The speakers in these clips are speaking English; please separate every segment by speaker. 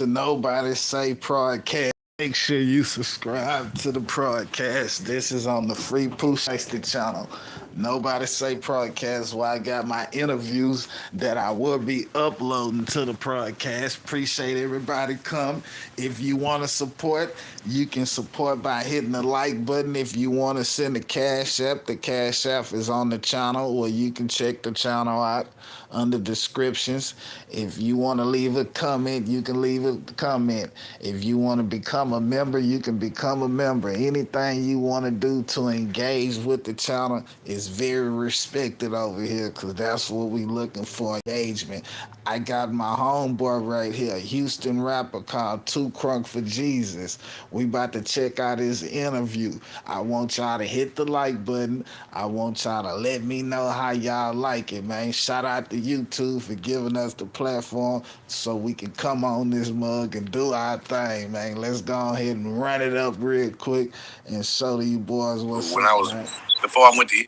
Speaker 1: The Nobody Say podcast. Make sure you subscribe to the podcast. This is on the FreePoohShiestyChannel. Nobody Say podcast, where I got my interviews that I will be uploading to the podcast. Appreciate everybody come. If you want to support, you can support by hitting the like button. If you want to send a cash app, the cash app is on the channel, or you can check the channel out under descriptions. If you want to leave a comment, you can leave a comment. If you want to become a member, you can become a member. Anything you want to do to engage with the channel is very respected over here, because that's what we looking for, engagement. I got my homeboy right here, a Houston rapper called Too Crunk for Jesus. We about to check out his interview. I want y'all to hit the like button. I want y'all to let me know how y'all like it, man. Shout out to YouTube for giving us the platform so we can come on this mug and do our thing, man. Let's go ahead and run it up real quick and show you boys what's
Speaker 2: when
Speaker 1: up,
Speaker 2: I was
Speaker 1: man.
Speaker 2: before I went to.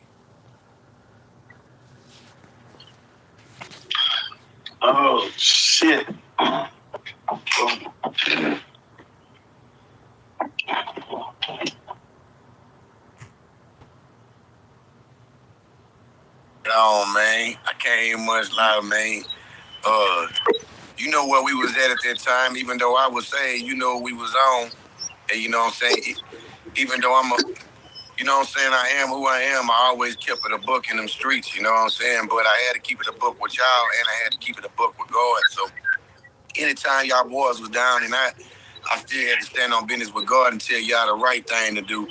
Speaker 3: Oh shit.
Speaker 2: Oh man, I can't hear much loud, man. You know where we was at that time. Even though I was saying, we was on, and you know what I'm saying. Even though you know what I'm saying, I am who I am. I always kept it a book in them streets. You know what I'm saying. But I had to keep it a book with y'all, and I had to keep it a book with God. So anytime y'all boys was down, and I still had to stand on business with God and tell y'all the right thing to do.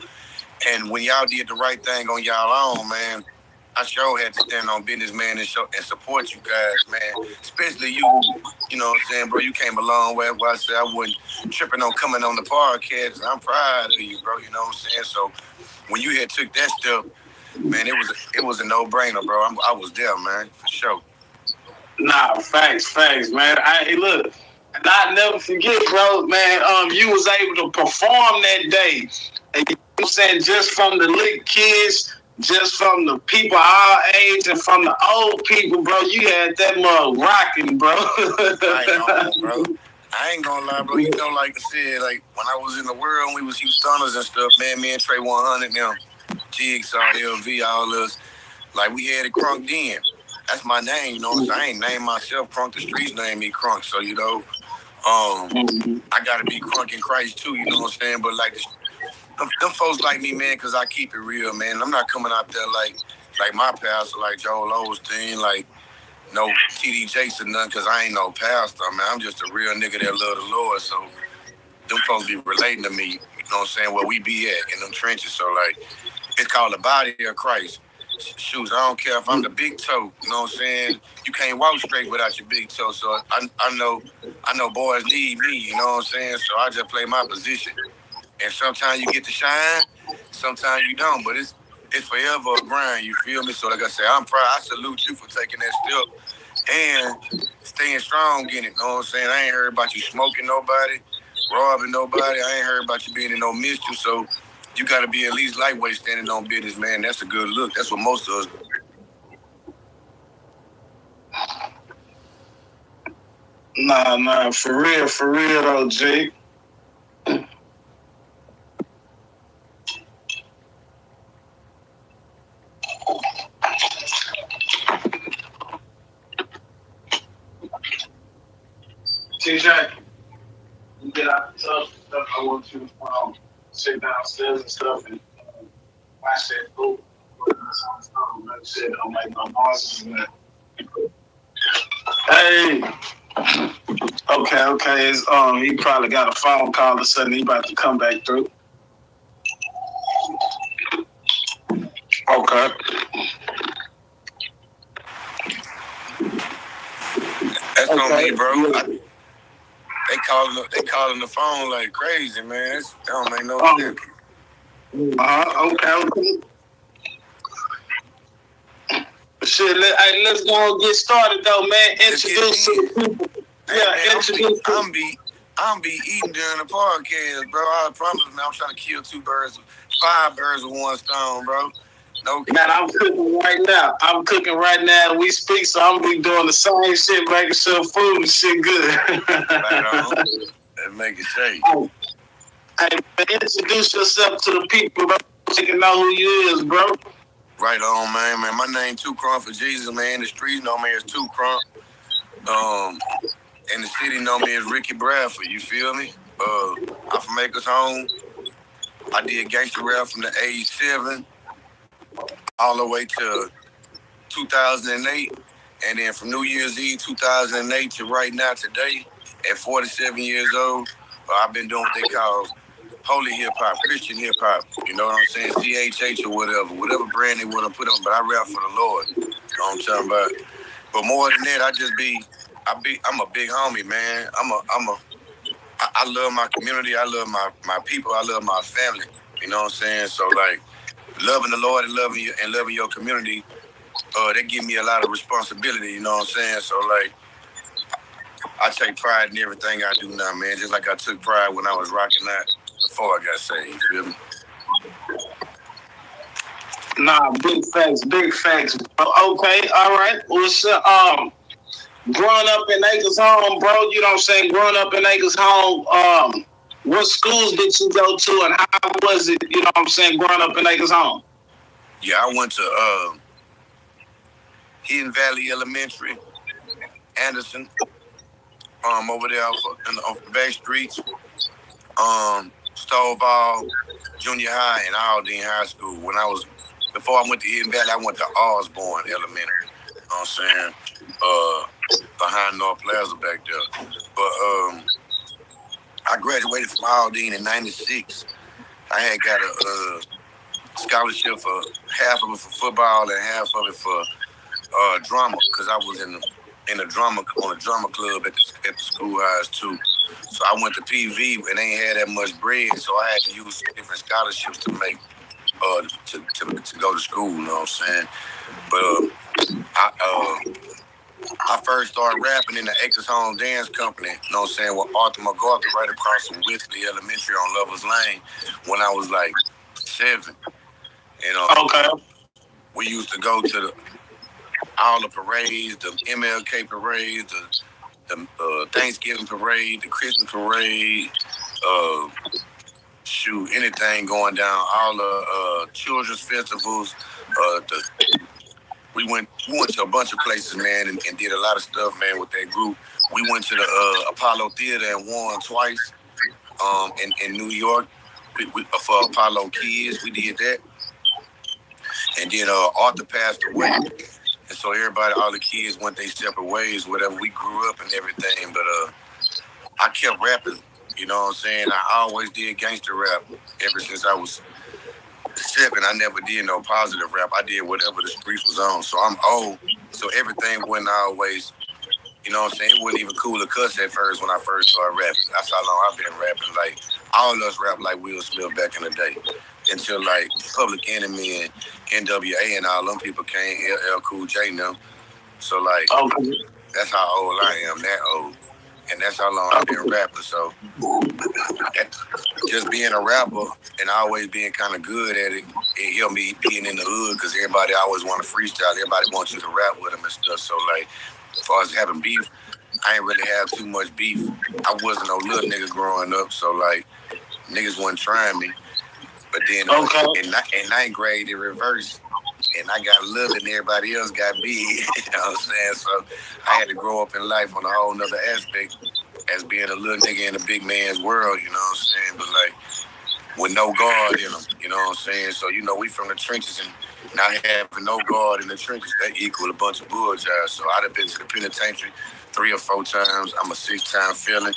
Speaker 2: And when y'all did the right thing on y'all own, man, I sure had to stand on business, man, and support you guys, man. Especially you, you know what I'm saying, bro. You came a long way. Where I said I wasn't tripping on coming on the podcast. I'm proud of you, bro. You know what I'm saying? So when you had took that step, man, it was a no-brainer, bro. I was there, man, for sure.
Speaker 3: Nah, facts, man. Hey, look, I never forget, bro, man. You was able to perform that day. And you know what I'm saying, just from the little kids, just from the people our age, and from the old people, bro. You had that mug rocking, bro.
Speaker 2: Bro. I ain't gonna lie, bro. You know, like I said, like when I was in the world, we was Houstoners and stuff, man. Me and Trey 100, them, Jigsaw, LV, all us. Like we had it Crunk then. That's my name, you know. So I ain't named myself Crunk. The streets named me Crunk. So you know, I gotta be Crunk in Christ too. You know what I'm saying? But like them folks like me, man, because I keep it real, man. I'm not coming out there like my pastor, like Joel Osteen, like no TD Jakes or nothing, because I ain't no pastor, man. I'm just a real nigga that love the Lord. So them folks be relating to me, you know what I'm saying, where we be at in them trenches. So like, it's called the body of Christ. Shoes, I don't care if I'm the big toe, you know what I'm saying? You can't walk straight without your big toe. So I know boys need me, you know what I'm saying? So I just play my position. And sometimes you get to shine, sometimes you don't. But it's forever a grind, you feel me? So like I said, I'm proud. I salute you for taking that step and staying strong in it, you know what I'm saying? I ain't heard about you smoking nobody, robbing nobody. I ain't heard about you being in no mischief. So you got to be at least lightweight standing on business, man. That's a good look. That's what most of us do.
Speaker 3: Nah, for real though, Jake. TJ, you get out the tub and stuff. I want you to sit downstairs and stuff and watch that food. Shit, I'm like my bosses and that. Hey. Okay. It's, he probably got a phone call or something. He about to come back through. Okay.
Speaker 2: That's on me, bro. They calling the phone like crazy, man. That don't make no sense.
Speaker 3: Okay. Shit, let's go and get started though, man. Introduce to the people.
Speaker 2: I'm be eating during the podcast, bro. I promise, man. I'm trying to kill five birds with one stone, bro. No.
Speaker 3: Man, I'm cooking right now. I'm cooking right now as we speak, so I'm be doing the same shit, making sure food and shit good.
Speaker 2: Right on. And make it shake.
Speaker 3: Hey, introduce yourself to the people, bro, so they can know who you is, bro.
Speaker 2: Right on, man. Man, my name Two Crump for Jesus, man. The streets know me as Two Crump. And the city know me as Ricky Bradford. You feel me? I'm from Acres Home. I did gangster rap from the age 7 all the way to 2008, and then from New Year's Eve 2008 to right now today, at 47 years old, I've been doing what they call holy hip hop, Christian hip hop. You know what I'm saying? CHH or whatever brand they want to put on. But I rap for the Lord. You know what I'm talking about? But more than that, I'm a big homie, man. I love my community. I love my people. I love my family. You know what I'm saying? So like, loving the Lord and loving your community, that give me a lot of responsibility. You know what I'm saying? So like, I take pride in everything I do now, man. Just like I took pride when I was rocking that before I got saved. You feel me?
Speaker 3: Nah, big facts, bro. Okay, all right. Well, growing up in Acres Home, bro, you know what I'm saying? Growing up in Acres Home, what schools did you go to and how was it, you know what I'm saying, growing up in Acres Home?
Speaker 2: Yeah, I went to Hidden Valley Elementary, Anderson, over there off the back streets, Stovall Junior High and Aldine High School. Before I went to Hidden Valley, I went to Osborne Elementary. You know what I'm saying? Behind North Plaza back there. But I graduated from Aldine in '96. I had got a scholarship for half of it for football and half of it for drama, because I was on a drama club at the schoolhouse too. So I went to PV and they ain't had that much bread, so I had to use different scholarships to make to go to school. You know what I'm saying? But I first started rapping in the Acres Home Dance Company, you know what I'm saying, with Arthur MacArthur right across from Whitley Elementary on Lovers Lane when I was like 7. You know,
Speaker 3: okay.
Speaker 2: We used to go to all the parades, the MLK parades, the Thanksgiving parade, the Christmas parade, anything going down, all the children's festivals. We went to a bunch of places, man, and did a lot of stuff, man, with that group. We went to the Apollo Theater and won twice in New York for Apollo Kids. We did that. And then Arthur passed away. And so all the kids went their separate ways, whatever. We grew up and everything. But I kept rapping, you know what I'm saying? I always did gangster rap ever since I was 7. I never did no positive rap. I did whatever the streets was on. So I'm old. So everything wasn't always, you know what I'm saying? It wasn't even cool to cuss at first when I first started rapping. That's how long I've been rapping. Like, all of us rap like Will Smith back in the day. Until like Public Enemy and NWA and all them people came, LL Cool J and them. So like, that's how old I am, that old. And that's how long I've been rapping. So just being a rapper and always being kind of good at it, it helped me being in the hood, because everybody always want to freestyle. Everybody wants you to rap with them and stuff. So like, as far as having beef, I ain't really have too much beef. I wasn't no little nigga growing up, so like, niggas wasn't trying me. But then in 9th grade, it reversed. And I got little and everybody else got big. You know what I'm saying? So I had to grow up in life on a whole nother aspect as being a little nigga in a big man's world, you know what I'm saying? But like, with no guard in them, you know what I'm saying? So, you know, we from the trenches, and not having no guard in the trenches, that equal a bunch of bullshit. So I'd have been to the penitentiary 3 or 4 times. I'm a 6-time felon.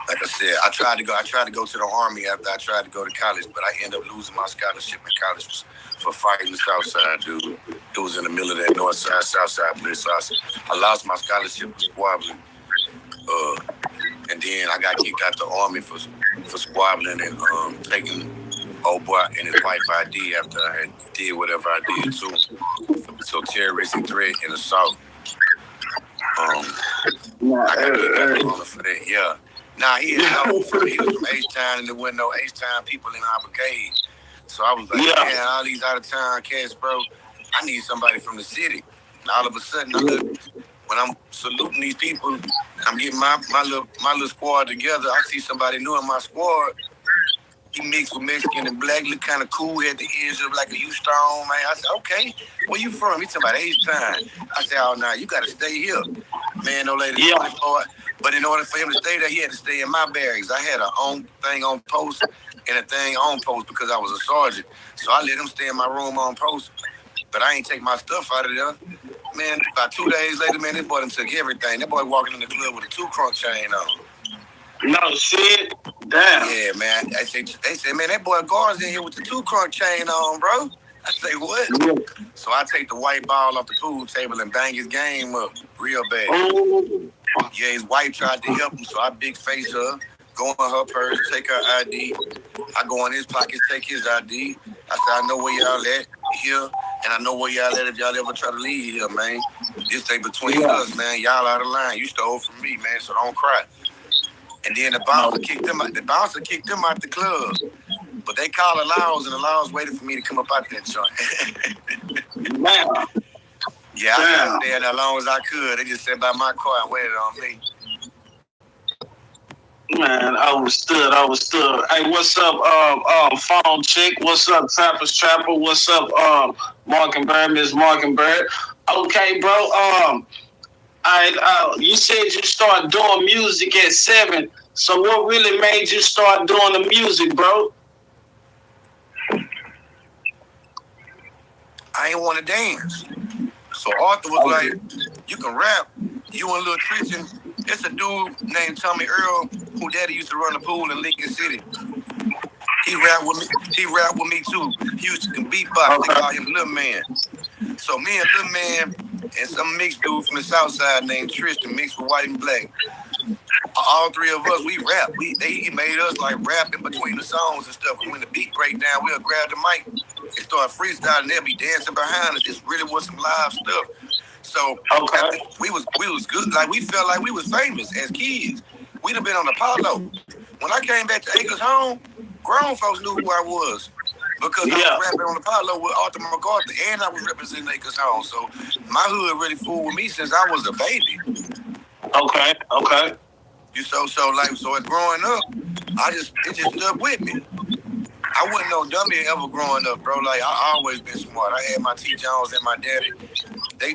Speaker 2: Like I said, I tried to go to the Army after I tried to go to college, but I ended up losing my scholarship in college for fighting the South Side, dude. It was in the middle of that North Side, South Side place. So I lost my scholarship for squabbling. And then I got kicked out the Army for squabbling and taking old boy and his wife ID after I had did whatever I did to him. So terroristic threat and assault. I got kicked out the Army for that, yeah. Nah, he was from H-Town, and there wasn't no H-Town people in our brigade. So I was like, man, all these out of town cats, bro. I need somebody from the city. And all of a sudden, when I'm saluting these people, I'm getting my little squad together. I see somebody new in my squad. He mixed with Mexican and black, look kind of cool, had the ears up like a U-Stone, man. I said, okay, where you from? He talking about H-Town. I said, oh, nah, you got to stay here. Man, no lady. Yeah. But in order for him to stay there, he had to stay in my barracks. I had a own thing on post and a thing on post because I was a sergeant. So I let him stay in my room on post. But I ain't take my stuff out of there. Man, about 2 days later, man, this boy done took everything. That boy walking in the club with a 2-crunk chain on.
Speaker 3: No shit. Damn.
Speaker 2: Yeah, man. They say, man, that boy Gar's in here with the 2-crunk chain on, bro. I say, what? Yeah. So I take the white ball off the pool table and bang his game up real bad. Oh. Yeah, his wife tried to help him, so I big face her, go in her purse, take her ID. I go in his pockets, take his ID. I said, I know where y'all at here, and I know where y'all at if y'all ever try to leave here, man. This thing between us, man. Y'all out of line. You stole from me, man, so don't cry. And then the bouncer kicked them out. The bouncer kicked them out the club. But they called the laws, and the laws waited for me to come up out that joint.
Speaker 3: Wow.
Speaker 2: Yeah, I stayed there as long as I could. They just sat by my car and waited on me.
Speaker 3: Man, I understood. Hey, what's up, phone chick? What's up, Trapper's Trapper? What's up, Markenberg, Miss Markenberg? Okay, bro. You said you started doing music at 7. So what really made you start doing the music, bro?
Speaker 2: I ain't want to dance. So Arthur was like, you can rap. You and Lil Tristan. It's a dude named Tommy Earl who daddy used to run the pool in Lincoln City. He rapped with me too. He used to beatbox. They call him Lil Man. So me and Lil Man and some mixed dude from the south side named Tristan mixed with white and black. All three of us, we rap. He made us like rap in between the songs and stuff. And when the beat break down, we'll grab the mic and start freestyling. They'll be dancing behind us. This really was some live stuff. So we was good. Like we felt like we was famous as kids. We'd have been on Apollo. When I came back to Acres Home, grown folks knew who I was. Because I was rapping on Apollo with Arthur MacArthur and I was representing Acres Home. So my hood really fooled with me since I was a baby.
Speaker 3: Okay.
Speaker 2: So as growing up, it just stuck with me. I wasn't no dummy ever growing up, bro. Like I always been smart. I had my T. Jones and my daddy. They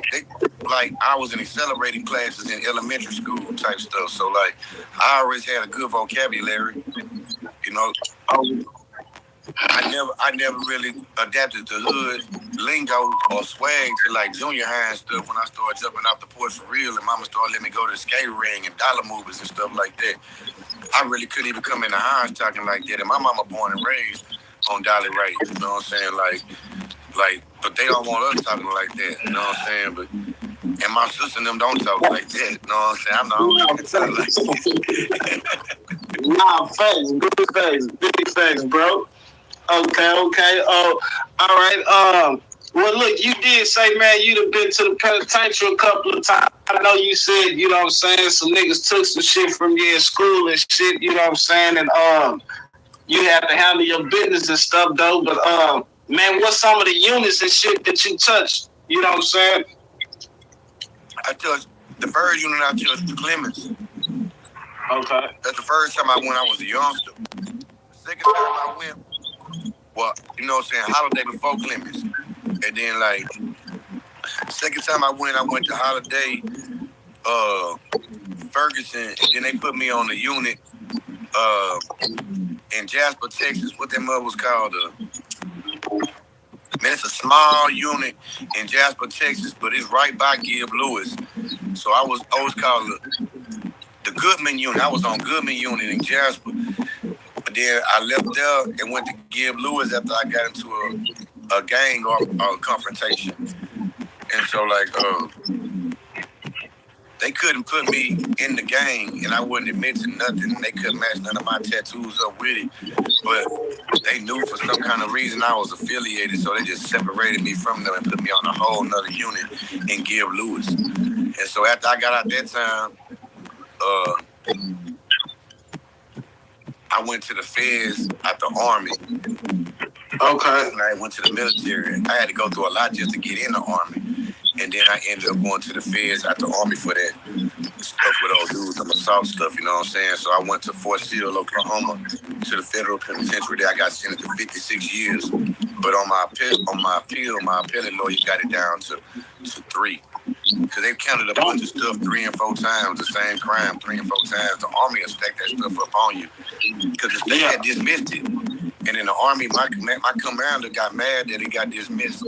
Speaker 2: like I was in accelerating classes in elementary school type stuff. So like I always had a good vocabulary. You know. I never really adapted to hood lingo or swag to like junior high and stuff when I started jumping off the porch for real and mama started letting me go to the skate ring and dollar movies and stuff like that. I really couldn't even come in the house talking like that. And my mama born and raised on Dolly Ray, you know what I'm saying? Like, but they don't want us talking like that, you know what I'm saying? But and my sister and them don't talk like that, you know what I'm saying? I'm the only one that talk like that.
Speaker 3: Nah, facts, big facts, bro. Okay. All right. Well, look, you did say, man, you'd have been to the penitentiary a couple of times. I know you said, you know what I'm saying, some niggas took some shit from you in school and shit, you know what I'm saying, and you have to handle your business and stuff, though. But, man, what's some of the units and shit that you touched? You know what I'm saying?
Speaker 2: I touched, the first unit I touched was Clemens.
Speaker 3: Okay.
Speaker 2: That's the first time I went, I was a youngster. The second time I went, well, you know what I'm saying, holiday before Clemens. And then, like, second time I went to Holiday, Ferguson, and then they put me on the unit in Jasper, Texas. What that mother was called? Man, it's a small unit in Jasper, Texas, but it's right by Gib Lewis. So I was called the Goodman unit. I was on Goodman unit in Jasper. But then I left there and went to Gib Lewis after I got into a gang or confrontation. And so, like, they couldn't put me in the gang, and I wouldn't admit to nothing. They couldn't match none of my tattoos up with it. But they knew for some kind of reason I was affiliated, so they just separated me from them and put me on a whole nother unit in Gib Lewis. And so after I got out that time, I went to the feds at the Army.
Speaker 3: Okay.
Speaker 2: When I went to the military, I had to go through a lot just to get in the Army. And then I ended up going to the feds out the Army for that stuff with those dudes, some assault stuff, you know what I'm saying? So I went to Fort Sill, Oklahoma, to the federal penitentiary there. I got sentenced to 56 years. But on my appeal, my appellate lawyer got it down to 3. Because they counted a bunch of stuff 3 and 4 times, the same crime 3 and 4 times. The Army will stack that stuff up on you. Because the state had dismissed it. And in the Army, my commander got mad that it got dismissed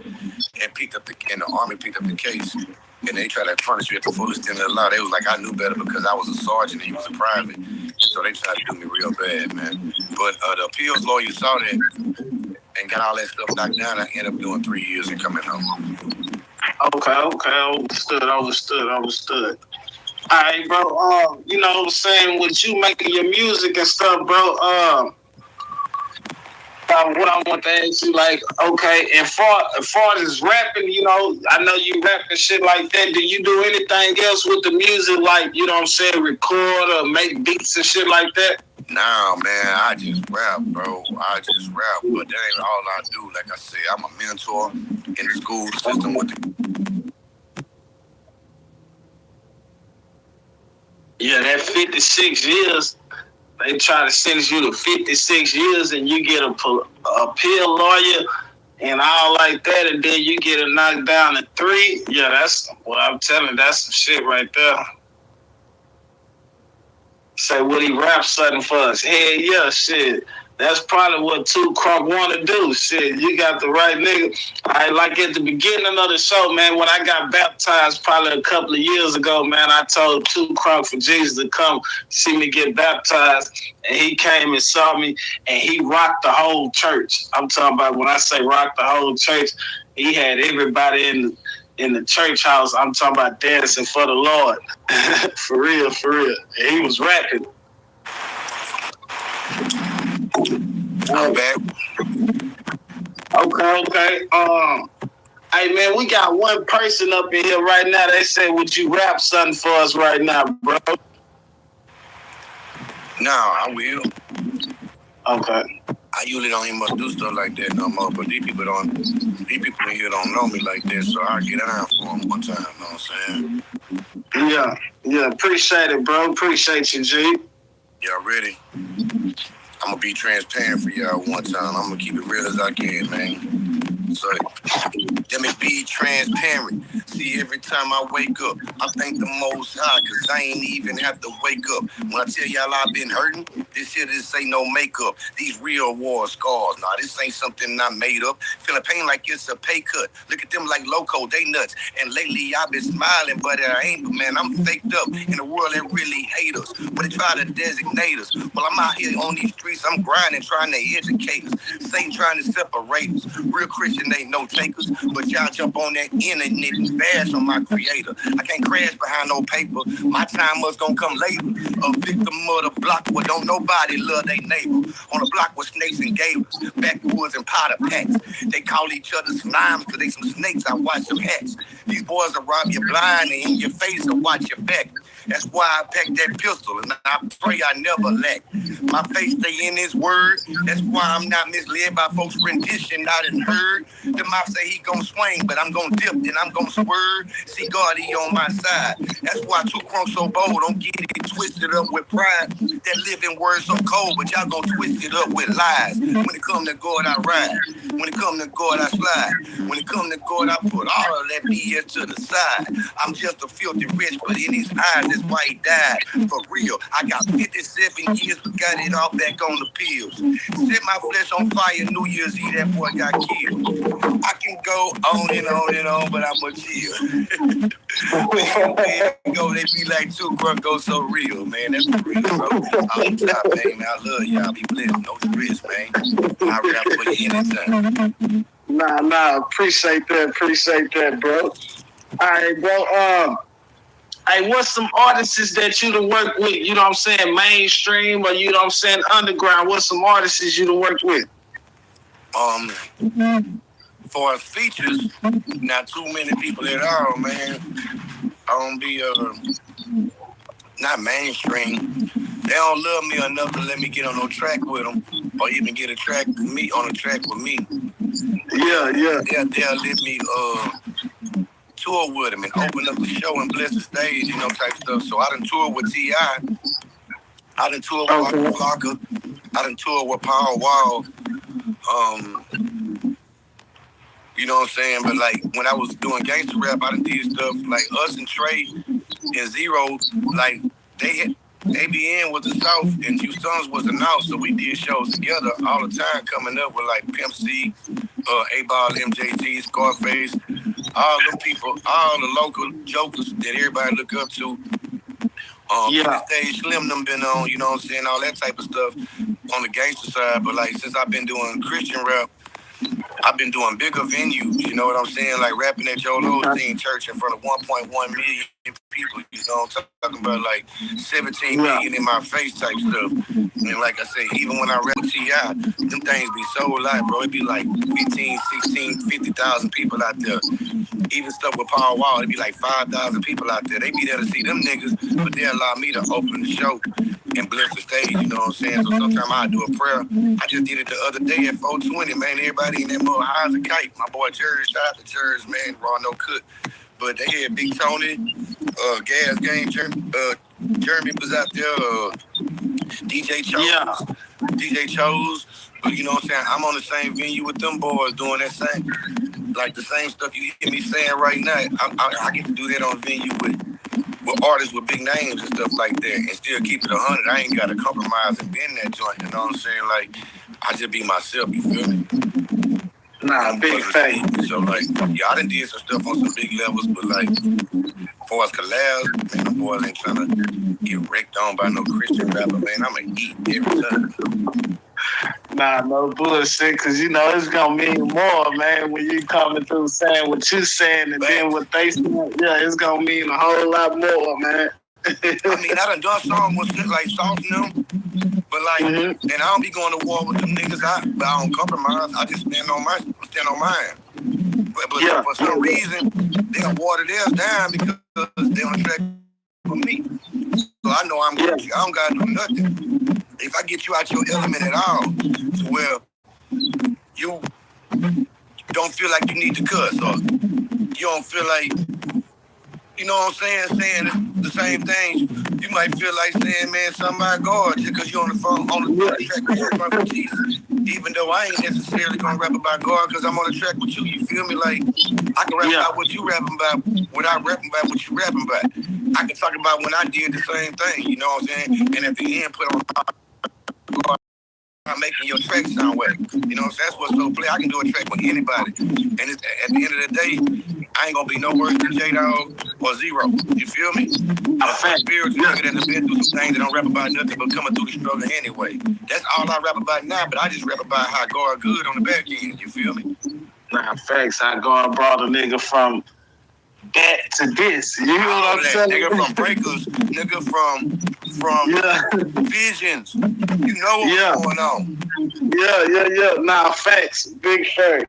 Speaker 2: and the Army picked up the case. And they tried to punish you at the fullest extent of the law. They was like, I knew better because I was a sergeant and he was a private. So they tried to do me real bad, man. But the appeals lawyer saw that and got all that stuff knocked down. I ended up doing 3 years and coming home.
Speaker 3: Okay. Understood. All right, bro. You know what I'm saying? With you making your music and stuff, bro, what I want to ask you, like, okay, and far as rapping, you know, I know you rap and shit like that. Do you do anything else with the music, like, you know what I'm saying, record or make beats and shit like that?
Speaker 2: Nah, man, I just rap, bro. But that ain't all I do. Like I said, I'm a mentor in the school system with the...
Speaker 3: Yeah, that 56 years, they try to sentence you to 56 years and you get a appeal lawyer and all like that, and then you get it knocked down to 3. Yeah, that's what I'm telling you. That's some shit right there. Say, would he rap something for us? Hell yeah, shit. That's probably what Two Crunk want to do. Shit, you got the right nigga. Like at the beginning of the show, man, when I got baptized probably a couple of years ago, man, I told Two Crunk for Jesus to come see me get baptized. And he came and saw me, and he rocked the whole church. I'm talking about when I say rock the whole church, he had everybody in the church house. I'm talking about dancing for the Lord. For real. And he was rapping.
Speaker 2: I'm back.
Speaker 3: Okay. Hey man, we got one person up in here right now. They say, would you rap something for us right now, bro?
Speaker 2: No, I will.
Speaker 3: Okay.
Speaker 2: I usually don't even much do stuff like that no more, but these people in here don't know me like that, so I'll get down for them one time, you know what I'm saying?
Speaker 3: Yeah, appreciate it, bro. Appreciate you, G.
Speaker 2: Y'all ready? I'm gonna be transparent for y'all one time. I'm gonna keep it real as I can, man. So, let me be transparent. See, every time I wake up, I thank the Most High, because I ain't even have to wake up. When I tell y'all I've been hurting, this ain't no makeup. These real war scars. Nah, this ain't something I made up. Feeling pain like it's a pay cut. Look at them like loco, they nuts. And lately I've been smiling, but I ain't, man. I'm faked up in a world that really hate us. But they try to designate us. Well, I'm out here on these streets, I'm grinding, trying to educate us. Satan trying to separate us. Real Christian ain't no takers, but y'all jump on that internet and bash on my creator. I can't crash behind no paper. My time was gonna come later. A victim of the block where don't nobody love their neighbor. On a block with snakes and gators, backwoods and powder packs. They call each other slimes because they some snakes. I watch them hatch. These boys will rob you blind and in your face and watch your back. That's why I pack that pistol and I pray I never lack. My faith stay in his word. That's why I'm not misled by folks' rendition. I done heard the mouth say he gon' swing, but I'm gon' dip and I'm gon' swerve. See God, he on my side. That's why Two Crunk so bold. Don't get it twisted up with pride. That living word so cold, but y'all gon' twist it up with lies. When it come to God, I ride. When it come to God, I slide. When it come to God, I put all of that BS to the side. I'm just a filthy rich, but in his eyes, that's why he died. For real, I got 57 years, but got it all back on the pills. Set my flesh on fire, New Year's Eve, that boy got killed. I can go on and on and on, but I'm a chill. They be like Two Crunk go so real, man. That's for real, bro. I'm top, man. I love y'all. Be blessed. No stress, man. I rap for you anytime.
Speaker 3: Nah. Appreciate that, bro. All right, bro. Hey, what's some artists that you done work with? You know what I'm saying? Mainstream, or you know what I'm saying? Underground. What's some artists you done worked with?
Speaker 2: For features, not too many people at all, man. I don't be not mainstream. They don't love me enough to let me get on no track with them, or even get a track with me on a track with me.
Speaker 3: Yeah.
Speaker 2: They'll let me tour with them and open up the show and bless the stage, you know, type stuff. So I done toured with T.I. I done toured with Waka Flocka. I done toured with Power Wall. You know what I'm saying? But like when I was doing gangster rap, I done did stuff like us and Trey and Zero, like ABN was the South and Houston's was the North, so we did shows together all the time, coming up with like Pimp C, A-Ball, MJG, Scarface, all them people, all the local jokers that everybody look up to. The stage Slim them been on, you know what I'm saying, all that type of stuff on the gangster side. But like since I've been doing Christian rap, I've been doing bigger venues, you know what I'm saying? Like rapping at Joel Osteen Church in front of 1.1 million people, you know what I'm talking about? Like 17 million in my face type stuff. And like I said, even when I rap T.I., them things be so light, bro. It be like 15, 16, 50,000 people out there. Even stuff with Power Wall, it'd be like 5,000 people out there. They be there to see them niggas, but they allow me to open the show and bless the stage, you know what I'm saying? So sometimes I do a prayer. I just did it the other day at 420, man. Everybody in that mother high as a kite. My boy Jerry, shout out to Jerry's, man, Raw No Cook. But they had Big Tony, Gas Game, Jeremy was out there, DJ Chose. But you know what I'm saying? I'm on the same venue with them boys doing that same, like the same stuff you hear me saying right now. I get to do that on venue with artists with big names and stuff like that, and still keep it 100. I ain't got to compromise and be in that joint. You know what I'm saying? Like I just be myself. You feel me?
Speaker 3: Nah, big fact.
Speaker 2: So like, yeah, I done did some stuff on some big levels, but like, for us collabs, man, the boys ain't trying to get wrecked on by no Christian rapper, man. I'ma eat every time.
Speaker 3: Nah, no bullshit, because you know it's gonna mean more, man, when you coming through saying what you saying and then what they saying. Yeah, it's gonna mean a whole lot more, man.
Speaker 2: I mean, I done done songs with shit like Soft and them, but like, and I don't be going to war with them niggas, but I don't compromise. I just stand on mine. But for some reason, they done water theirs down because they on the track for me. So I know I'm good. I don't gotta do nothing. If I get you out your element at all, to where you don't feel like you need to cuss, or you don't feel like, you know what I'm saying the same things, you might feel like saying, man, something about God, just because you're on the phone, on the track with Jesus. Even though I ain't necessarily gonna rap about God because I'm on the track with you, you feel me? Like, I can rap about what you rapping about without rapping about what you rapping about. I can talk about when I did the same thing, you know what I'm saying? And at the end, put on making your track sound whack. You know what I'm saying? That's what's so play. I can do a track with anybody. And it's, at the end of the day, I ain't gonna be no worse than J-Dog or Zero. You feel me? I'm a spiritual nigga that done been through some things that don't rap about nothing but coming through the struggle anyway. That's all I rap about now, but I just rap about how God good on the back end. You feel me?
Speaker 3: Nah, facts. How God brought a nigga from that to this. You know what I'm saying?
Speaker 2: Nigga from Breakers, nigga from Visions. You know what's going on.
Speaker 3: Yeah. Nah, facts. Big facts.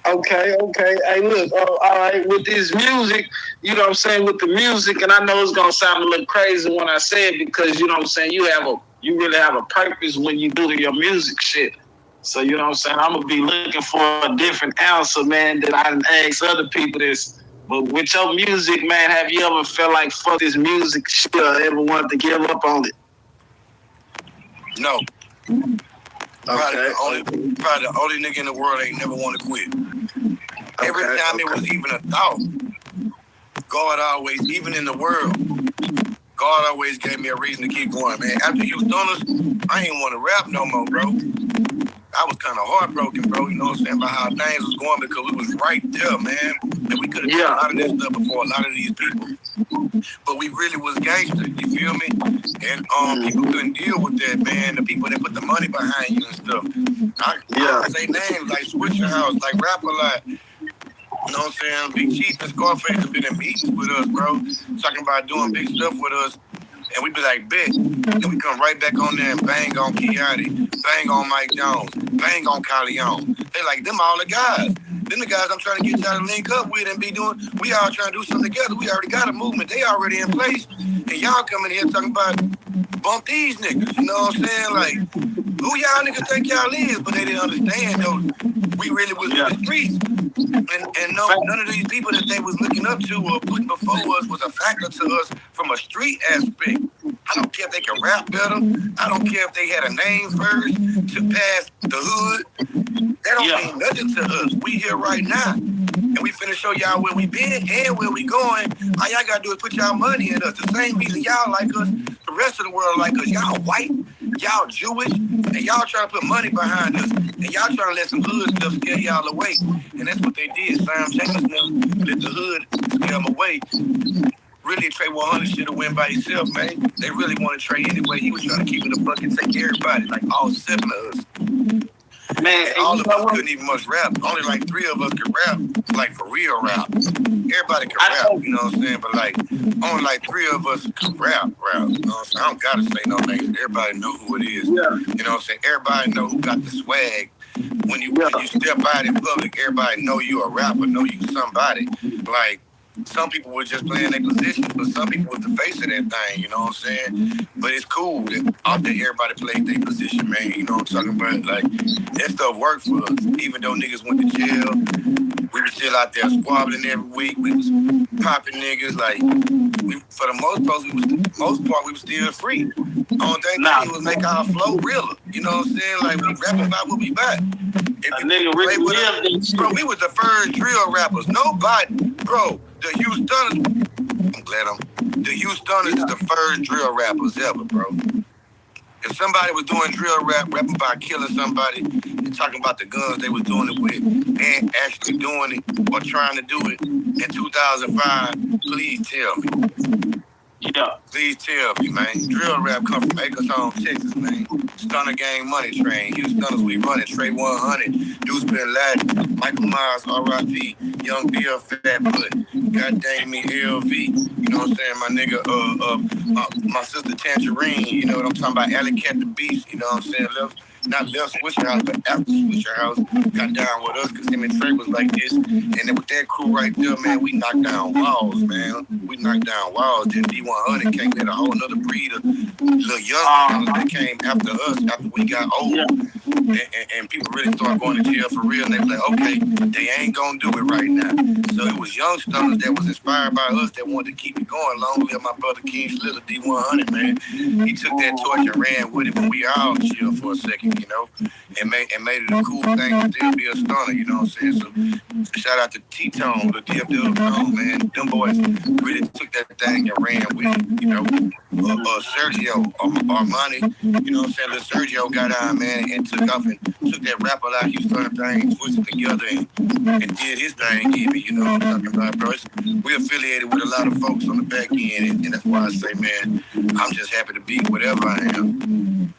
Speaker 3: Okay. Hey, look, all right, with this music, you know what I'm saying, with the music, and I know it's going to sound a little crazy when I say it because, you know what I'm saying, you really have a purpose when you do your music shit. So, you know what I'm saying, I'm going to be looking for a different answer, man, that I didn't ask other people this. But with your music, man, have you ever felt like, fuck this music shit, or ever wanted to give up on it?
Speaker 2: No. Probably the only nigga in the world ain't never want to quit. Every time it was even a thought, God always, even in the world, God always gave me a reason to keep going, man. After Houstoners, I ain't want to rap no more, bro. I was kind of heartbroken, bro, you know what I'm saying, about how things was going because we was right there, man. And we could have done a lot of this stuff before a lot of these people. But we really was gangster, you feel me? And people couldn't deal with that, man. The people that put the money behind you and stuff. I say names like Switcher House, like Rap A Lot. You know what I'm saying? Big Chief and Scarface have been in meetings with us, bro. Talking about doing big stuff with us. And we be like, bet. And we come right back on there and bang on Kiati, bang on Mike Jones, bang on Calion. They like, them all the guys. Them the guys I'm trying to get y'all to link up with and be doing. We all trying to do something together. We already got a movement. They already in place. And y'all coming here talking about bump these niggas. You know what I'm saying? Like, who y'all niggas think y'all is? But they didn't understand, though, we really was in the streets. And no, none of these people that they was looking up to or putting before us was a factor to us from a street aspect. I don't care if they can rap better. I don't care if they had a name first to pass the hood. That don't mean nothing to us. We here right now. And we finna show y'all where we been and where we going. All y'all gotta do is put y'all money in us. The same reason y'all like us, the rest of the world like us. Y'all white, y'all Jewish, and y'all trying to put money behind us. And y'all trying to let some hood stuff scare y'all away. And that's what they did. Sam James them let the hood scare them away. Really, Trey 100 should have went by himself, man. They really wanted Trey anyway. He was trying to keep it a buck and take everybody, like all 7 of us. Man, and all of us couldn't even much rap. Only like 3 of us could rap, like for real rap. Everybody could rap, you know what I'm saying? But like, only like 3 of us could rap. You know what I'm saying? I don't gotta say no names. Everybody know who it is. Yeah. You know what I'm saying? Everybody know who got the swag. When you step out in public, everybody know you a rapper, know you somebody. Like, some people were just playing their position, but some people was the face of that thing, you know what I'm saying? But it's cool that out there everybody played their position, man. You know what I'm talking about? Like, that stuff worked for us. Even though niggas went to jail, we were still out there squabbling every week. We was popping niggas. Like, for the most part, we was still free. Only thing we did was make our flow realer. You know what I'm saying? Like, we rapping about what we about. If a nigga really lived, bro, we was the first drill rappers. Nobody, bro. The Houstoners is the first drill rappers ever, bro. If somebody was doing drill rapping about killing somebody and talking about the guns they was doing it with and actually doing it or trying to do it in 2005, please tell me. Yeah. Please tell me, man. Drill rap come from Acres Home, Texas, man. Stunner Gang Money Train. Houstoners, we running. Trey 100. Deuce Bin Laden. Michael Myers, R.I.P. Young Bill, Fat Blood. God dang me, LV. You know what I'm saying? My nigga, my sister Tangerine. You know what I'm talking about? Alley Cat the Beast. You know what I'm saying? Not left Swisher House, but after Swisher House got down with us because him and Trey was like this. And then with that crew right there, man, we knocked down walls, man. We knocked down walls. Then D100 came in a whole nother breed of little young that came after us, after we got old. And people really started going to jail for real. And they were like, okay, they ain't going to do it right now. So it was young stunners that was inspired by us that wanted to keep it going. Long live my brother King Slither, D100, man. He took that torch and ran with it when we all chilled for a second, you know, and made it a cool thing to still be a stunner, you know what I'm saying? So shout out to T-Tone, the DFW Tone, man. Them boys really took that thing and ran with it, you know. Sergio, Armani, you know what I'm saying? Little Sergio got on, man, and took off and took that rapper like Houston thing, twisted together and did his thing even, you know what I'm talking about, bro? We're affiliated with a lot of folks on the back end, and that's why I say, man, I'm just happy to be whatever I am.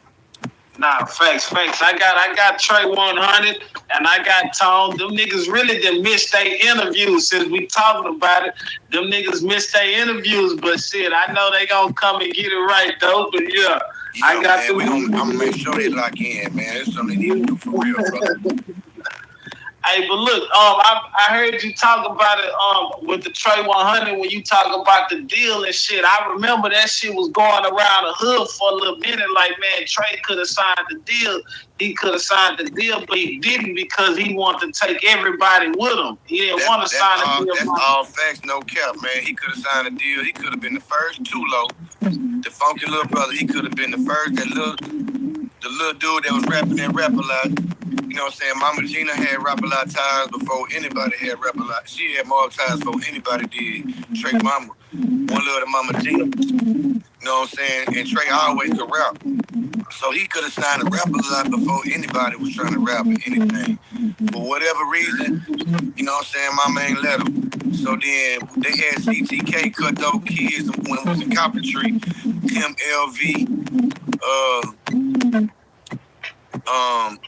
Speaker 3: Nah, facts. I got Trey 100 and I got Tone. Them niggas really done missed their interviews since we talking about it. Them niggas missed their interviews, but shit, I know they gonna come and get it right though. But yeah, I got them.
Speaker 2: I'm gonna make sure they lock in, man. It's something they need to do for real, brother.
Speaker 3: Hey, but look, I heard you talk about it with the Trey 100 when you talk about the deal and shit. I remember that shit was going around the hood for a little minute. Like, man, Trey could have signed the deal. He could have signed the deal, but he didn't because he wanted to take everybody with him. He didn't want to sign a deal.
Speaker 2: That's all facts, no cap, man. He could have signed a deal. He could have been the first Tulo, the funky little brother. He could have been the first, the little dude that was rapping that rap a lot. You know what I'm saying? Mama Gina had rap a lot of times before anybody had rap a lot. She had more times before anybody did. Trey mama, one little Mama Gina. You know what I'm saying? And Trey always could rap. So he could have signed a rap a lot before anybody was trying to rap or anything. For whatever reason, you know what I'm saying, Mama ain't let him. So then they had CTK cut those kids when it was in Coppertree. Him, LV,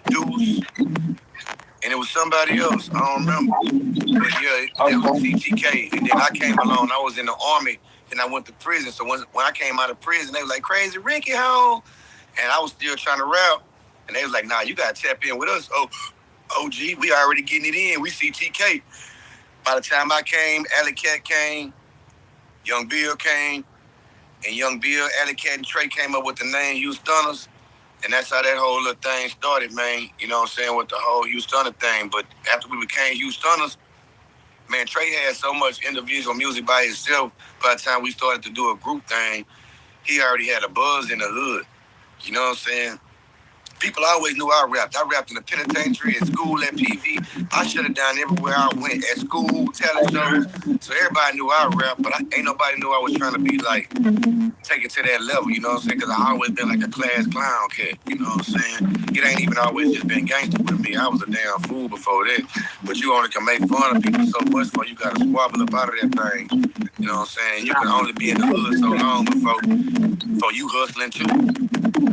Speaker 2: Deuce, and it was somebody else. I don't remember. But yeah, it was CTK. And then I came along. I was in the Army, and I went to prison. So when I came out of prison, they was like, Crazy Ricky home. And I was still trying to rap. And they was like, nah, you got to tap in with us. Oh, OG, we already getting it in. We CTK. By the time I came, Alley Cat came, Young Bill came, and Young Bill, Alley Cat, and Trey came up with the name Houstoners. And that's how that whole little thing started, man. You know what I'm saying, with the whole Houstoners thing. But after we became Houstoners, man, Trey had so much individual music by himself. By the time we started to do a group thing, he already had a buzz in the hood. You know what I'm saying? People always knew I rapped. I rapped in the penitentiary, at school, at PV. I shut it down everywhere I went, at school, talent shows. So everybody knew I rapped, but ain't nobody knew I was trying to be like, take it to that level, you know what I'm saying? Because I always been like a class clown cat, you know what I'm saying? It ain't even always just been gangster with me. I was a damn fool before that. But you only can make fun of people so much before you got to squabble up out of that thing. You know what I'm saying? You can only be in the hood so long before you hustling too.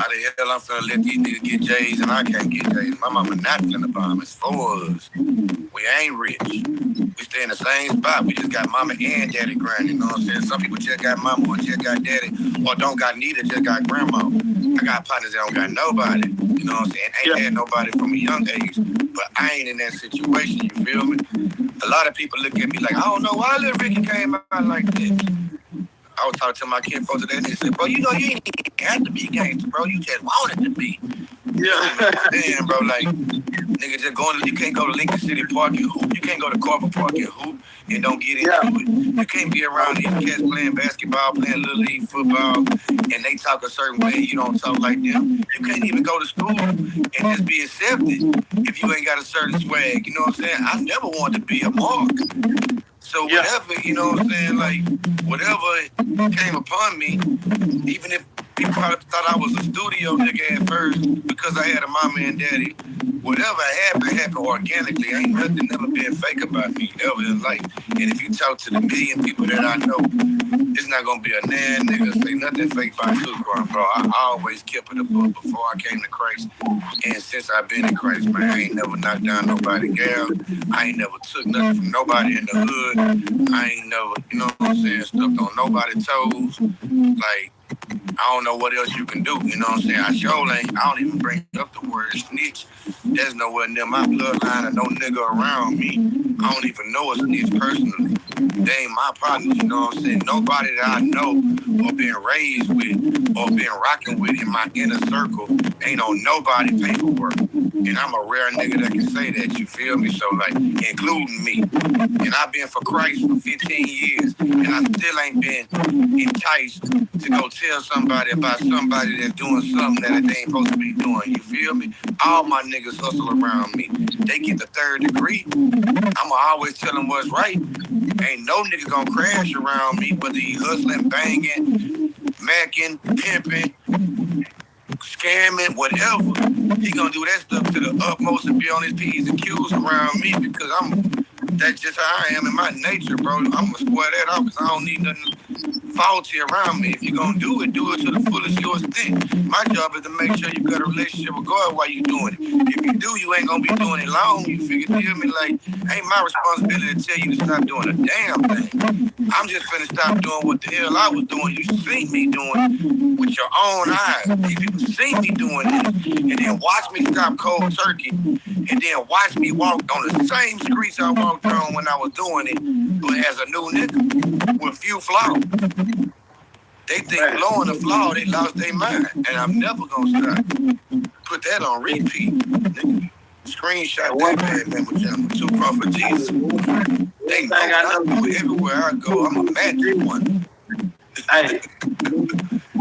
Speaker 2: How the hell I'm finna let these niggas get J's and I can't get J's? My mama not finna buy them. It's for us. We ain't rich. We stay in the same spot. We just got mama and daddy grinding, you know what I'm saying? Some people just got mama or just got daddy or don't got neither, just got grandma. I got partners that don't got nobody, you know what I'm saying? Ain't had nobody from a young age, but I ain't in that situation, you feel me? A lot of people look at me like, I don't know why little Ricky came out like that. I was talking to my kid folks today and they said, bro, you know you ain't have to be gangster, bro. You just wanted to be. Yeah. Damn, bro, like, nigga just going, you can't go to Lincoln City Park and hoop. You can't go to Carver Park and hoop and don't get into it. You can't be around these cats playing basketball, playing Little League football, and they talk a certain way and you don't talk like them. You can't even go to school and just be accepted if you ain't got a certain swag. You know what I'm saying? I never wanted to be a mark. So whatever, you know what I'm saying, like, whatever came upon me, even if people probably thought I was a studio nigga at first because I had a mama and daddy, whatever happened organically. Ain't nothing never been fake about me ever in life. And if you talk to the million people that I know, it's not gonna be a nan nigga say nothing fake about Supercrown, bro. I always kept it a book before I came to Christ. And since I've been in Christ, man, I ain't never knocked down nobody's gal. I ain't never took nothing from nobody in the hood. I ain't never, you know what I'm saying, stepped on nobody's toes. Like, I don't know what else you can do, you know what I'm saying? I don't even bring up the word snitch. There's nowhere near my bloodline or no nigga around me. I don't even know a snitch personally. They ain't my partners, you know what I'm saying? Nobody that I know or been raised with or been rocking with in my inner circle ain't on nobody paperwork. And I'm a rare nigga that can say that, you feel me? So, like, including me. And I've been for Christ for 15 years, and I still ain't been enticed to go tell somebody about somebody that's doing something that they ain't supposed to be doing, you feel me? All my niggas hustle around me. They get the 3rd degree. I'ma always tell them what's right. Ain't no nigga gonna crash around me, whether he hustling, banging, macking, pimping, scamming, whatever. He gonna do that stuff to the utmost and be on his P's and Q's around me because that's just how I am in my nature, bro. I'm gonna square that out because I don't need nothing faulty around me. If you're gonna do it to the fullest of your extent. My job is to make sure you got a relationship with God while you doing it. If you do, you ain't gonna be doing it long. You feel me? Like, ain't my responsibility to tell you to stop doing a damn thing. I'm just finna stop doing what the hell I was doing. You seen me doing with your own eyes. These people seen me doing this, and then watch me stop cold turkey, and then watch me walk on the same streets I walked on when I was doing it, but as a new nigga with few flaws. They think blowing the flaw, they lost their mind, and I'm never gonna stop. Put that on repeat, nigga. Screenshot that bad man with them two Prophet Jesus. They know I do it everywhere I go. I'm a magic one.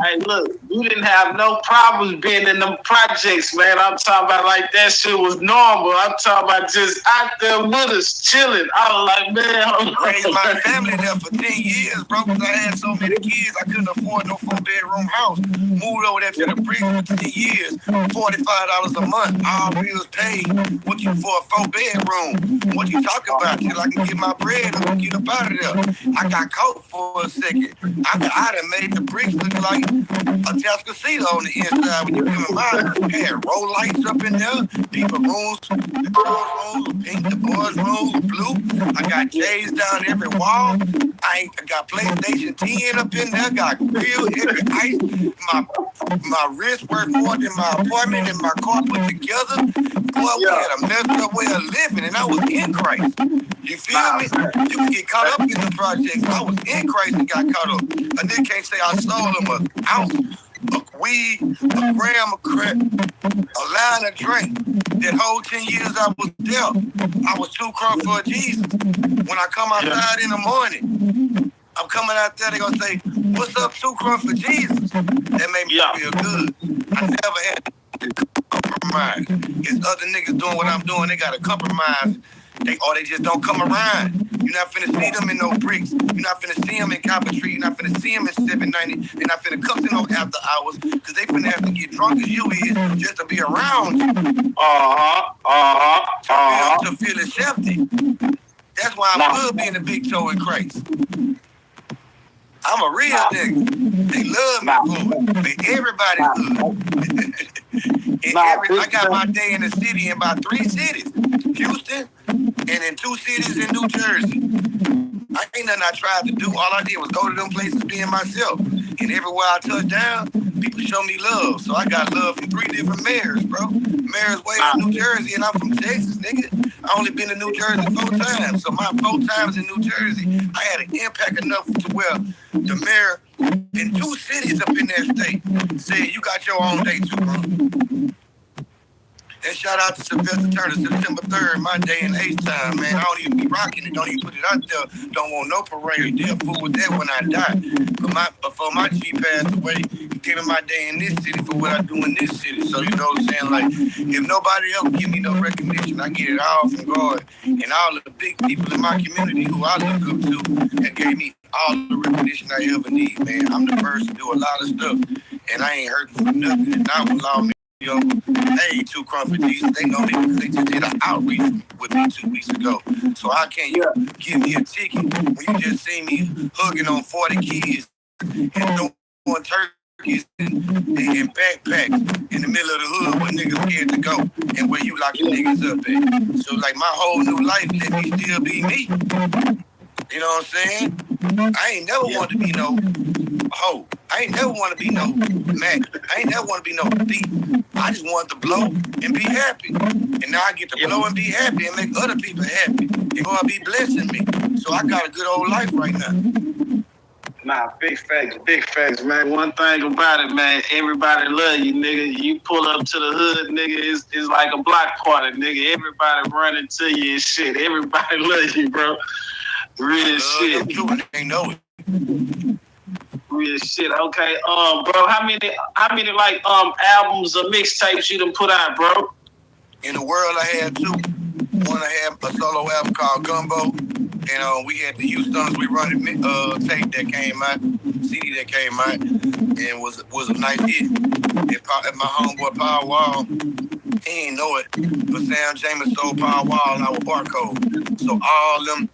Speaker 3: Hey, look, you didn't have no problems being in them projects, man. I'm talking about like that shit was normal. I'm talking about just out there with us, chilling. I was like, man,
Speaker 2: I raised my family there for 10 years, bro, because I had so many kids, I couldn't afford no 4-bedroom house. Moved over there to the bricks for 10 years, $45 a month, all bills paid. What you for a 4-bedroom? What you talking about? Till I can get my bread, I'm gonna get up out of there. I got caught for a second. I done made the bricks look like a Tuscaloosa on the inside when you come in mine. They had roll lights up in there, people rooms, the girls' rooms were pink, the boys' rooms were blue. I got J's down every wall. I got PlayStation 10 up in there, got grill, every ice. My wrist worth more than my apartment and my car put together. Boy, we had a messed up way of living, and I was in Christ. You feel me? You can get caught up in the projects. I was in Christ and got caught up. A nigga can't say I sold him an ounce of weed, a gram of crack, a line of drink. That whole 10 years I was there, I was too crunk for Jesus. When I come outside in the morning, I'm coming out there, they gonna say, what's up, too crunk for Jesus? That made me feel good. I never had to compromise. It's other niggas doing what I'm doing, they gotta compromise. They just don't come around. You're not finna see them in no bricks. You're not finna see them in Coppertree. You're not finna see them in 790. They're not finna come to no after hours because they finna have to get drunk as you is just to be around you. To feel accepted. That's why I'm good being a big toe in Christ. I'm a real nigga. They love me for it. But everybody good. I got my day in the city in about 3 cities. Houston, and in 2 cities in New Jersey. I ain't nothing I tried to do. All I did was go to them places being myself. And everywhere I touch down, people show me love. So I got love from 3 different mayors, bro. Mayor's way in New Jersey, and I'm from Texas, nigga. I only been to New Jersey 4 times. So my 4 times in New Jersey, I had an impact enough to where the mayor in 2 cities up in that state said, you got your own day too, bro. And shout out to Sylvester Turner, September 3rd, my day in H-time, man. I don't even be rocking it, don't even put it out there. Don't want no parade. They'll fool with that when I die. But before my G passed away, he gave me my day in this city for what I do in this city. So you know what I'm saying? Like, if nobody else give me no recognition, I get it all from God. And all of the big people in my community who I look up to and gave me all the recognition I ever need, man. I'm the first to do a lot of stuff. And I ain't hurting for nothing. And I will allow me. Yo, hey, too crunk for Jesus. They know me because they just did an outreach with me 2 weeks ago. So how can you give me a ticket when you just see me hugging on 40 kids and throwing turkeys and backpacks in the middle of the hood where niggas scared to go and where you lock your niggas up at? So like my whole new life let me still be me. You know what I'm saying? I ain't never wanted to be no hoe. I ain't never want to be no Mac. I ain't never want to be no thief. I just wanted to blow and be happy. And now I get to blow and be happy and make other people happy. They're going to be blessing me. So I got a good old life right now.
Speaker 3: Nah, big facts, man. One thing about it, man, everybody love you, nigga. You pull up to the hood, nigga, it's like a block party, nigga. Everybody running to you and shit. Everybody love you, bro. Real shit.
Speaker 2: They know it.
Speaker 3: Real shit. Okay, bro, how many like albums or mixtapes you done put out, bro?
Speaker 2: In the world, I had 2. One, I had a solo album called Gumbo, and we had the Houston's We Run It tape that came out, CD that came out, and was a nice hit. At my homeboy Power Wall, he ain't know it, but Sam James sold Power Wall our barcode. So all them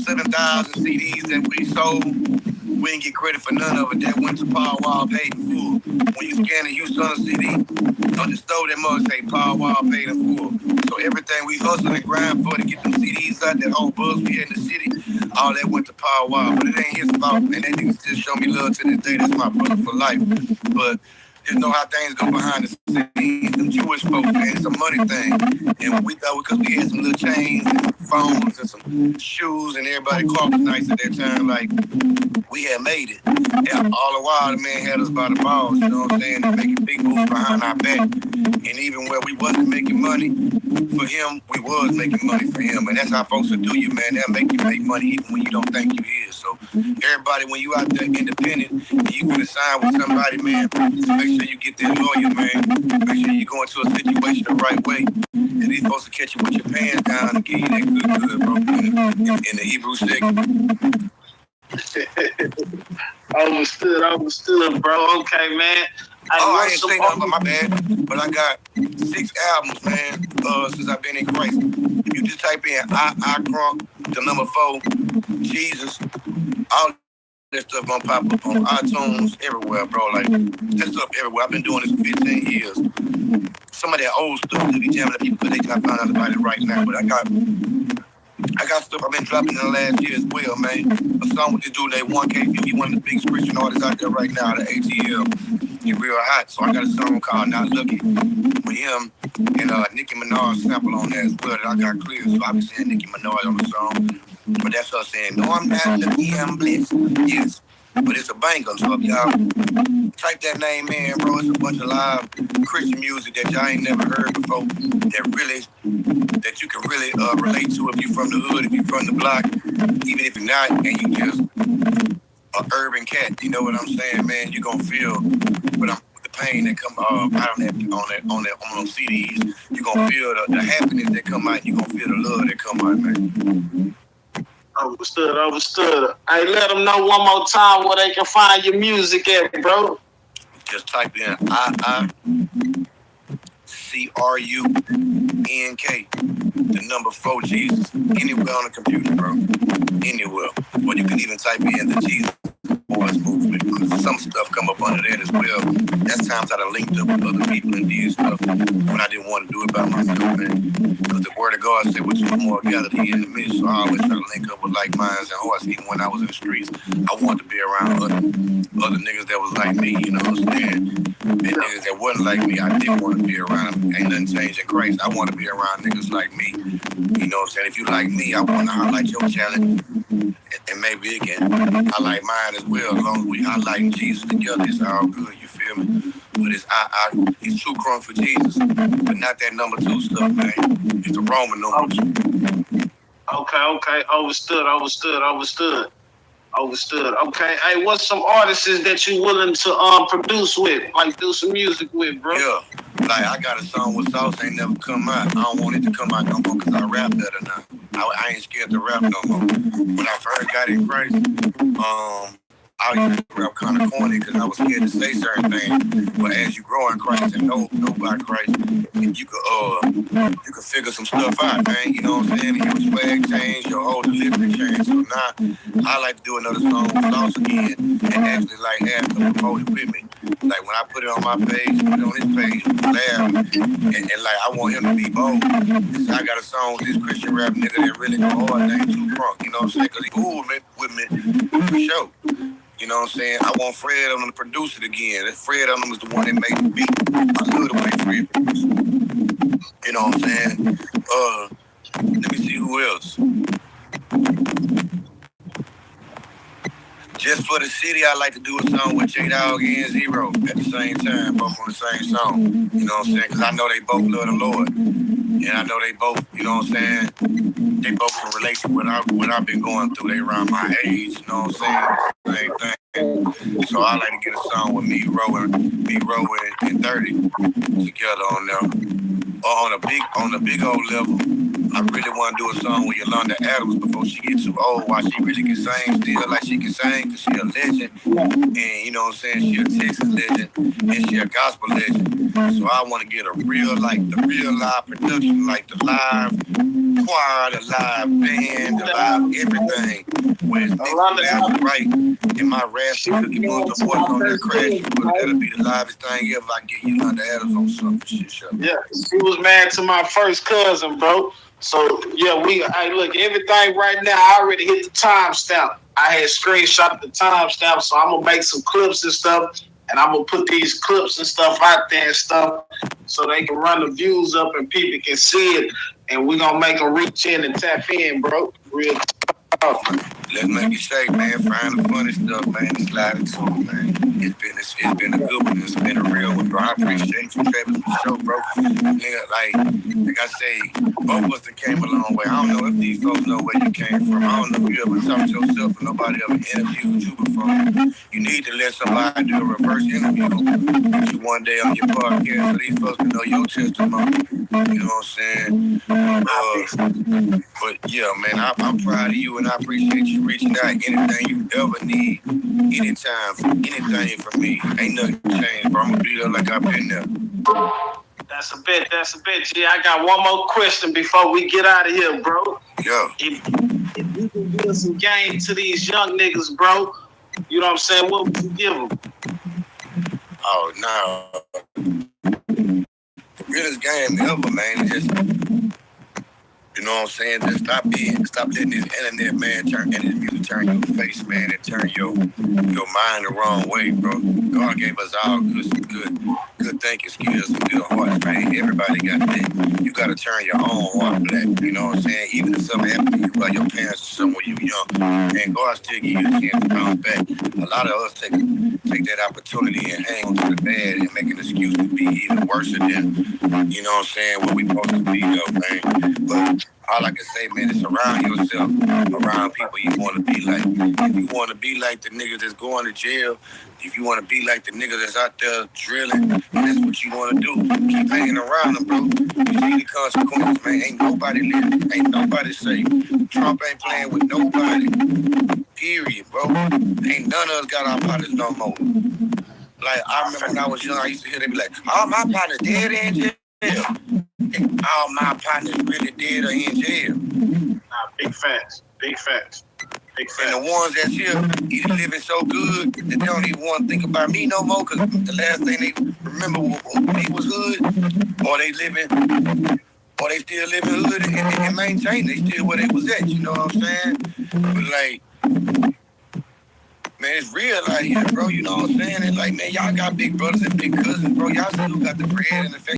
Speaker 2: 7,000 CDs that we sold, we didn't get credit for none of it. That went to Power Wall paid in full. When you scan the Houston CD, don't just throw that mug say Power Wall paid in full. So everything we hustled and grind for to get them CDs out, that whole buzz we had in the city, all that went to Power Wall. But it ain't his fault, and that nigga still show me love to this day. That's my brother for life. But just know how things go behind the scenes. Them Jewish folks, man, it's a money thing. And we thought because we had some little chains and some phones and some shoes and everybody car was nice at that time, like, we had made it. Yeah, all the while, the man had us by the balls, you know what I'm saying, and making big moves behind our back. And even where we wasn't making money for him, we was making money for him. And that's how folks will do you, man. They'll make you make money even when you don't think you is. So everybody, when you out there independent and you gonna sign with somebody, man, make sure you get that lawyer, man. Make sure you go into a situation the right way. And these folks will catch you with your pants down and give you that good, bro, in the Hebrew segment. Understood, bro. Okay, man. I ain't say nothing but my bad. But I got 6 albums, man, since I've been in Christ. If you just type in I Crunk, the number 4, Jesus, all that stuff gonna pop up on iTunes, everywhere, bro. Like, that stuff everywhere. I've been doing this for 15 years. Some of that old stuff to be jamming at people because they not found out about it right now. But I I got stuff I've been dropping in the last year as well, man. A song with this dude named 1K. He one of the biggest Christian artists out there right now, the ATL. He real hot, so I got a song called Not Lucky with him and Nicki Minaj sample on there as well that I got clear. So I be saying Nicki Minaj on the song. But that's her saying, no, I'm not lucky, I'm blessed. Yes. But it's a banger, so if y'all type that name in, bro, it's a bunch of live Christian music that y'all ain't never heard before that you can really relate to if you from the hood, if you from the block, even if you're not, and you just an urban cat, you know what I'm saying, man? You gonna feel the pain that come out on those CDs. You gonna feel the happiness that come out. You gonna feel the love that come out, man.
Speaker 3: Understood. Hey, let them know one more time where they can find your music at, bro.
Speaker 2: Just type in IICRUNK, the number 4 Jesus, anywhere on the computer, bro. Anywhere. Or you can even type in the Jesus Boys movement, because some stuff come up under that as well. That's times I done linked up with other people and did stuff when I didn't want to do it by myself, man. Because the word of God said, with 2 or more gathered here in the midst, so I always try to link up with like minds and hearts. Even when I was in the streets, I wanted to be around other niggas that was like me, you know what I'm saying? And niggas that wasn't like me, I didn't want to be around them. Ain't nothing changed in Christ. I want to be around niggas like me. You know what I'm saying? If you like me, I want to highlight your challenge. And maybe it can highlight mine as well. As long as we highlighting Jesus together, it's all good, you feel me? But it's true crunk for Jesus. But not that number 2 stuff, man. It's the Roman numbers.
Speaker 3: Okay. Understood. Okay. Hey, what's some artists that you willing to produce with, like do some music with, bro?
Speaker 2: Yeah. Like I got a song with Sauce ain't never come out. I don't want it to come out no more because I rap better now. I ain't scared to rap no more. When I first got in Christ, I used to rap kind of corny because I was scared to say certain things. But as you grow in Christ and know about Christ, you could figure some stuff out, man. You know what I'm saying? Your swag change, your whole delivery change. So now I like to do another song with Sauce again and actually like have them promote it with me. Like when I put it on my page, put it on his page, laugh, and like I want him to be bold. So I got a song with this Christian rap nigga that really go hard, named Too Crunk. You know what I'm saying? Because he cool with me for sure. You know what I'm saying? I want Fred on to produce it again. Fred on was the one that made the beat. I love the way Fred produced it. You know what I'm saying? Let me see who else. Just for the city, I like to do a song with J-Dog and Zero at the same time, both on the same song. You know what I'm saying? Because I know they both love the Lord. And I know they both, you know what I'm saying? They both can relate to what I've been going through. They around my age, you know what I'm saying? Same thing. So I like to get a song with me, Ro, and 30 together on there. Or on a big old level. I really want to do a song with Yolanda Adams before she gets too old, while she really can sing still like she can sing, because she a legend. And you know what I'm saying, she a Texas legend, and she a gospel legend. So I want to get the real live production, like the live choir, the live band, the live everything. Where it's mixed right, and my raspy cookie monster voice on that crash. But that'll be the livest thing ever. I get Yolanda Adams on some shit show.
Speaker 3: Yeah, she was married to my first cousin, bro. So yeah, look, everything right now, I already hit the timestamp. I had screenshot the timestamp, so I'm gonna make some clips and stuff, and I'm gonna put these clips and stuff out there and stuff, so they can run the views up and people can see it, and we're gonna make them reach in and tap in, bro. Real talk.
Speaker 2: Let's make it shake, man. Find the funny stuff, man. And slide it to it, man. It's been a good one. It's been a real one, bro. I appreciate you, Travis, for the show, bro. Nigga, like I say, both of us that came a long way. I don't know if these folks know where you came from. I don't know if you ever talked to yourself or nobody ever interviewed you before. You need to let somebody do a reverse interview with you one day on your podcast so these folks can know your testimony. You know what I'm saying? But yeah, man, I'm proud of you and I appreciate you reaching out. Anything you ever need, anytime, anything from me. Ain't nothing changed, bro. I'm gonna be there like I've been there.
Speaker 3: That's a bit. G, I got one more question before we get out of here, bro.
Speaker 2: Yeah.
Speaker 3: If you can give some game to these young niggas, bro, you know what I'm saying? What would you give them?
Speaker 2: Oh, no. The realest game ever, man. It's just, the You know what I'm saying? Just stop letting this internet, man, and this music turn your face, man, and turn your mind the wrong way, bro. God gave us all good thinking skills and good hearts, man. Everybody got that. You gotta turn your own heart black. You know what I'm saying? Even if something happened to you while your parents were somewhere you young, and God still give you a chance to bounce back. A lot of us take that opportunity and hang on to the bad and make an excuse to be even worse than, you know what I'm saying, what we supposed to be, though, man. But all I can say, man, is surround yourself around people you want to be like. If you want to be like the niggas that's going to jail, if you want to be like the nigga that's out there drilling, and that's what you want to do, keep hanging around them, bro. You see the consequences, man. Ain't nobody living. Ain't nobody safe. Trump ain't playing with nobody. Period, bro. Ain't none of us got our partners no more. Like, I remember when I was young, I used to hear they be like, all my partners dead in jail. All my partners really dead or in jail.
Speaker 3: Big facts. Big facts. Big facts.
Speaker 2: And the ones that's here, either living so good that they don't even want to think about me no more, because the last thing they remember me was hood, or they still living hood and maintain. They still where they was at, you know what I'm saying? But like, man, it's real out here, bro, you know what I'm saying? And like, man, y'all got big brothers and big cousins, bro. Y'all still got the bread and the